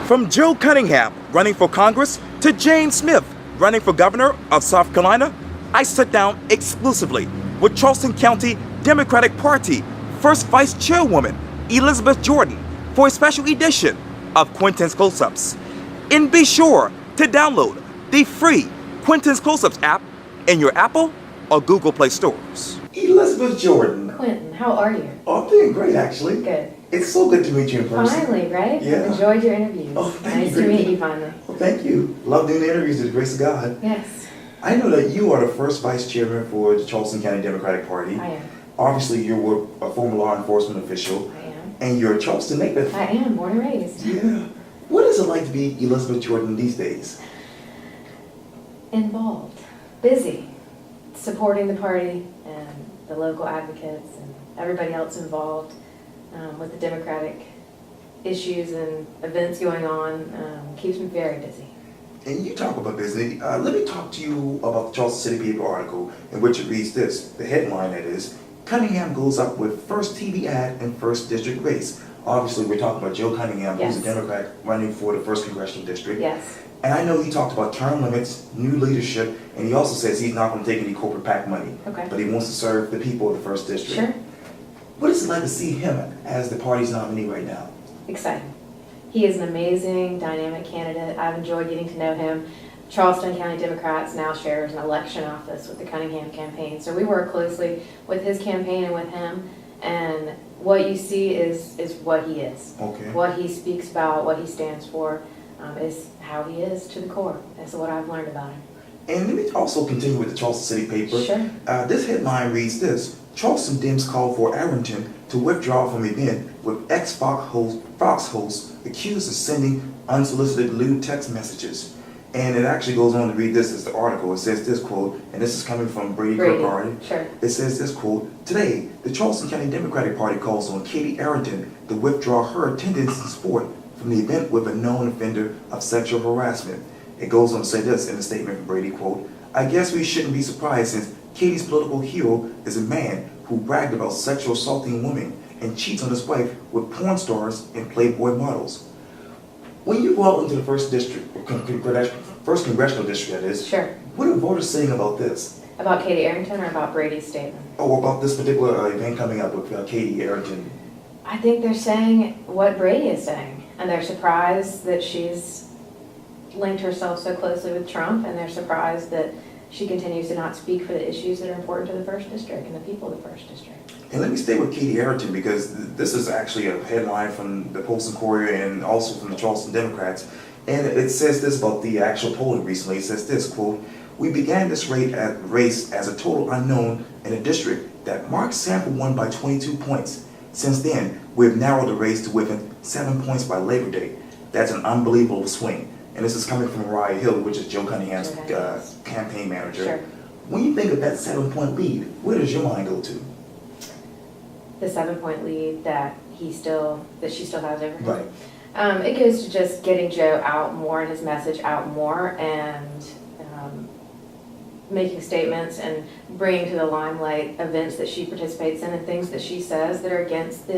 From Joe Cunningham running for Congress to James Smith running for governor of South Carolina, I sit down exclusively with Charleston County Democratic Party first vice chairwoman Elizabeth Jordan for a special edition of Quintin's Close-Ups. And be sure to download the free Quintin's Close-Ups app in your Apple or Google Play stores. Elizabeth Jordan. Quintin, how are you? Oh, I'm doing great, actually. Good. It's so good to meet you in person. Finally, right? Yeah. I've enjoyed your interviews. Oh, thank nice you. to meet you finally. Well, thank you. Love doing the interviews, to the grace of God. Yes. I know that you are the first vice chairman for the Charleston County Democratic Party. I am. Obviously, you were a former law enforcement official. I am. And you're a Charleston native. I am, born and raised. Yeah. What is it like to be Elizabeth Jordan these days? Involved. Busy. Supporting the party and the local advocates and everybody else involved with the Democratic issues and events going on. Keeps me very busy. And you talk about busy. Let me talk to you about the Charleston City Paper article in which it reads this. The headline, that is, Cunningham goes up with first TV ad in first district race. Obviously, we're talking about Joe Cunningham, Yes. who's a Democrat running for the first congressional district. Yes. And I know he talked about term limits, new leadership, and he also says he's not going to take any corporate PAC money. Okay. But he wants to serve the people of the first district. Sure. What is it like to see him as the party's nominee right now? Exciting. He is an amazing, dynamic candidate. I've enjoyed getting to know him. Charleston County Democrats now shares an election office with the Cunningham campaign. So we work closely with his campaign and with him. And what you see is what he is. Okay. What he speaks about, what he stands for, is how he is to the core. That's what I've learned about him. And let me also continue with the Charleston City Paper. Sure. This headline reads this: Charleston Dems call for Arrington to withdraw from event with ex-Fox host accused of sending unsolicited lewd text messages. And it actually goes on to read this as the article. It says this quote, and this is coming from Brady Kirkgarden. Sure. It says this quote: Today, the Charleston County Democratic Party calls on Katie Arrington to withdraw her attendance and support from the event with a known offender of sexual harassment. It goes on to say this in the statement from Brady, quote, I guess we shouldn't be surprised since Katie's political hero is a man who bragged about sexual assaulting women and cheats on his wife with porn stars and Playboy models. When you go out into the first district, first congressional district that is, Sure. what are voters saying about this? About Katie Arrington or about Brady's statement? Oh, about this particular event coming up with Katie Arrington? I think they're saying what Brady is saying. And they're surprised that she's linked herself so closely with Trump, and they're surprised that she continues to not speak for the issues that are important to the first district and the people of the first district. And let me stay with Katie Arrington because this is actually a headline from the Post-Courier and also from the Charleston Democrats. And it says this about the actual polling recently. It says this, quote, we began this race as a total unknown in a district that Mark Sample won by 22 points. Since then, we've narrowed the race to within 7 points by Labor Day. That's an unbelievable swing. And this is coming from Mariah Hill, which is Joe Cunningham's campaign manager. Sure. When you think of that 7-point lead, where does your mind go to? The 7-point lead that she still has over him. Right. It goes to just getting Joe out more and his message out more and making statements and bringing to the limelight events that she participates in and things that she says that are against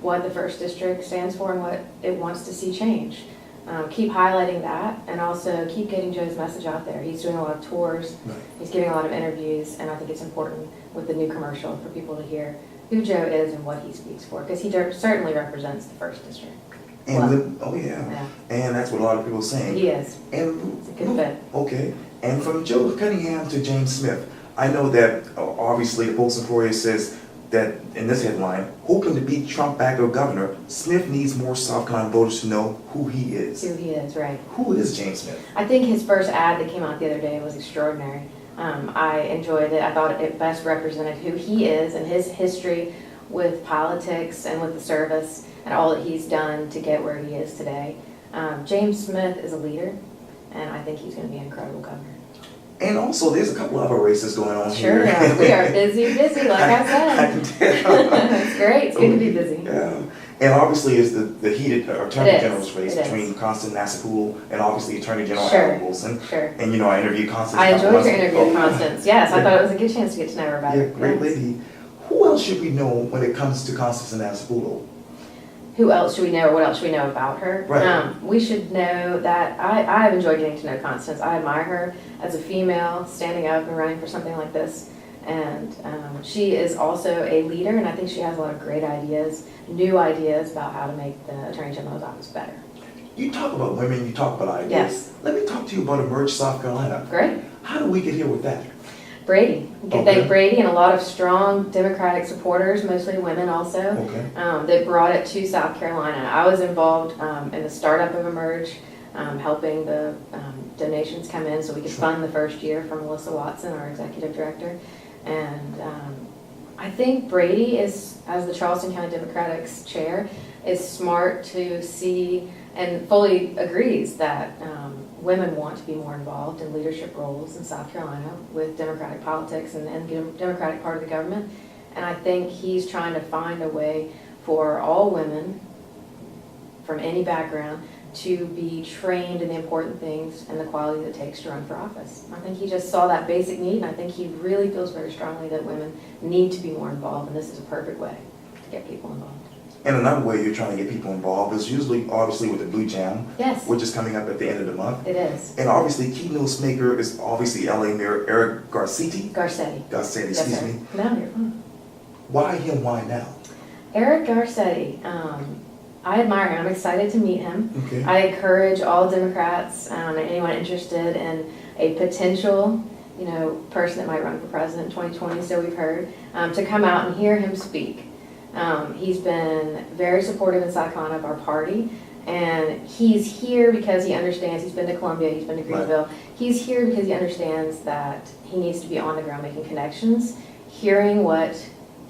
what the first district stands for and what it wants to see change. Keep highlighting that and also keep getting Joe's message out there. He's doing a lot of tours, Right. He's giving a lot of interviews, and I think it's important with the new commercial for people to hear who Joe is and what he speaks for, because he certainly represents the first district. And and that's what a lot of people are saying. He is. And It's a good fit. Okay. And from Joe Cunningham to James Smith, I know that obviously the Post-Courier says that in this headline, hoping to beat Trump back to governor, Smith needs more South Carolina voters to know who he is. Who he is, right. Who is James Smith? I think his first ad that came out the other day was extraordinary. I enjoyed it. I thought it best represented who he is and his history with politics and with the service and all that he's done to get where he is today. James Smith is a leader, and I think he's going to be an incredible governor. And also, there's a couple other races going on Sure, here. we are busy, like I said. I can tell. It's great. It's good to be busy. Yeah. And obviously, it's the heated Attorney General's race It between is. Constance Nassapul and obviously Attorney General Sure. Alan Wilson. Sure. And you know, I interviewed Constance. I enjoyed your interview with Oh, Constance. Yes, I thought it was a good chance to get to know her better. Yeah, great lady. Who else should we know when it comes to Constance Nassapul? who else should we know or what else should we know about her? Right. We should know that I have enjoyed getting to know Constance. I admire her as a female standing up and running for something like this. And she is also a leader, and I think she has a lot of great ideas, new ideas about how to make the Attorney General's office better. You talk about women, you talk about ideas. Yes. Let me talk to you about Emerge South Carolina. Great. How do we get here with that? Brady. We can Okay. thank Brady and a lot of strong Democratic supporters, mostly women also, Okay. that brought it to South Carolina. I was involved in the startup of Emerge, helping the donations come in so we could fund the first year for Melissa Watson, our executive director. And I think Brady is, as the Charleston County Democratic's chair, is smart to see and fully agrees that women want to be more involved in leadership roles in South Carolina with Democratic politics and the Democratic part of the government. And I think he's trying to find a way for all women from any background to be trained in the important things and the quality that it takes to run for office. I think he just saw that basic need, and I think he really feels very strongly that women need to be more involved, and this is a perfect way to get people involved. And another way you're trying to get people involved is usually, obviously, with the Blue Jam, Yes, which is coming up at the end of the month. it is. And obviously, keynote speaker is obviously LA Mayor Eric Garcetti. Garcetti. Garcetti, Yes, excuse sir. me. No, you're fine. Why him? Why now? Eric Garcetti, I admire him. I'm excited to meet him. Okay. I encourage all Democrats and anyone interested in a potential, person that might run for president in 2020, so we've heard, to come out and hear him speak. He's been very supportive in South Carolina of our party, and he's here because he understands, he's been to Columbia, he's been to Greenville, he's here because he understands that he needs to be on the ground making connections, hearing what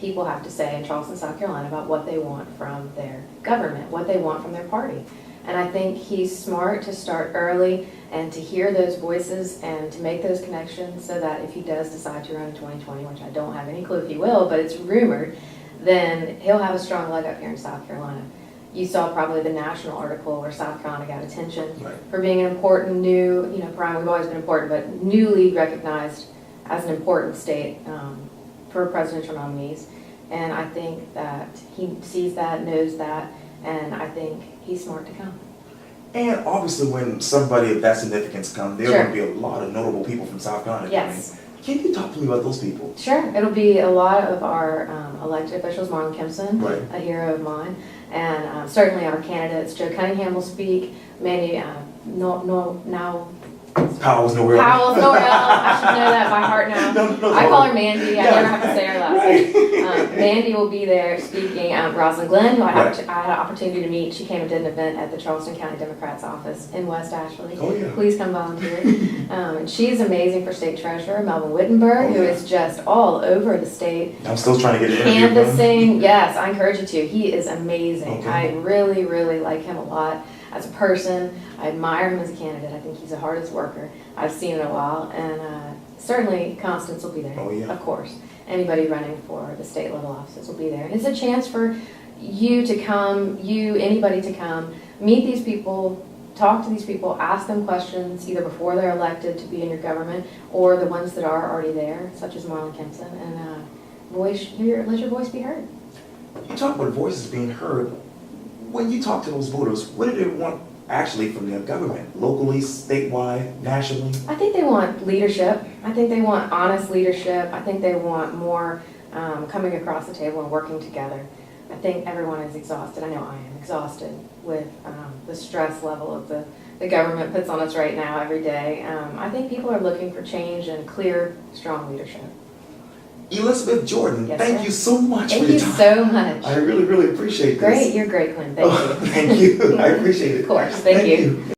people have to say in Charleston, South Carolina about what they want from their government, what they want from their party. And I think he's smart to start early and to hear those voices and to make those connections so that if he does decide to run in 2020, which I don't have any clue if he will, but it's rumored, then he'll have a strong leg up here in South Carolina. You saw probably the national article where South Carolina got attention Right. for being an important new, Brian, we've always been important, but newly recognized as an important state for presidential nominees. And I think that he sees that, knows that, and I think he's smart to come. And obviously, when somebody of that significance comes, there are Sure. going to be a lot of notable people from South Carolina Yes. coming. Can you talk to me about those people? Sure, it'll be a lot of our elected officials, Marlon Kempson, Right. a hero of mine, and certainly our candidates. Joe Cunningham will speak, Mandy, Powell's nowhere. Powell's Norrell, I should know that by heart now. No, I call her Mandy, I Yeah. never have to say her last name. Mandy will be there speaking. Rosalind Glenn, who I had an opportunity to meet, she came and did an event at the Charleston County Democrat's office in West Ashley. Oh, yeah. Please come volunteer. And she's amazing for State Treasurer, Melvin Wittenberg, Oh, who yeah. is just all over the state. I'm still trying to get an interview with him. Canvassing, yes, I encourage you to. He is amazing. Okay. I really, really like him a lot as a person. I admire him as a candidate. I think he's the hardest worker I've seen in a while. And certainly Constance will be there, Oh, yeah. of course. Anybody running for the state level offices will be there. And it's a chance for you to come, anybody to come, meet these people, talk to these people, ask them questions either before they're elected to be in your government or the ones that are already there, such as Marlon Kempson, and let your voice be heard. You talk about voices being heard. When you talk to those voters, what do they want actually from their government? Locally, statewide, nationally? I think they want leadership. I think they want honest leadership. I think they want more coming across the table and working together. I think everyone is exhausted. I know I am exhausted with the stress level of the government puts on us right now every day. I think people are looking for change and clear, strong leadership. Elizabeth Jordan, Yes, thank sir. you so much Thank for your you time. so much. I really, really appreciate this. Great, you're great, Quinn. Thank Oh, you. thank you. I appreciate it. Of course, thank you. Thank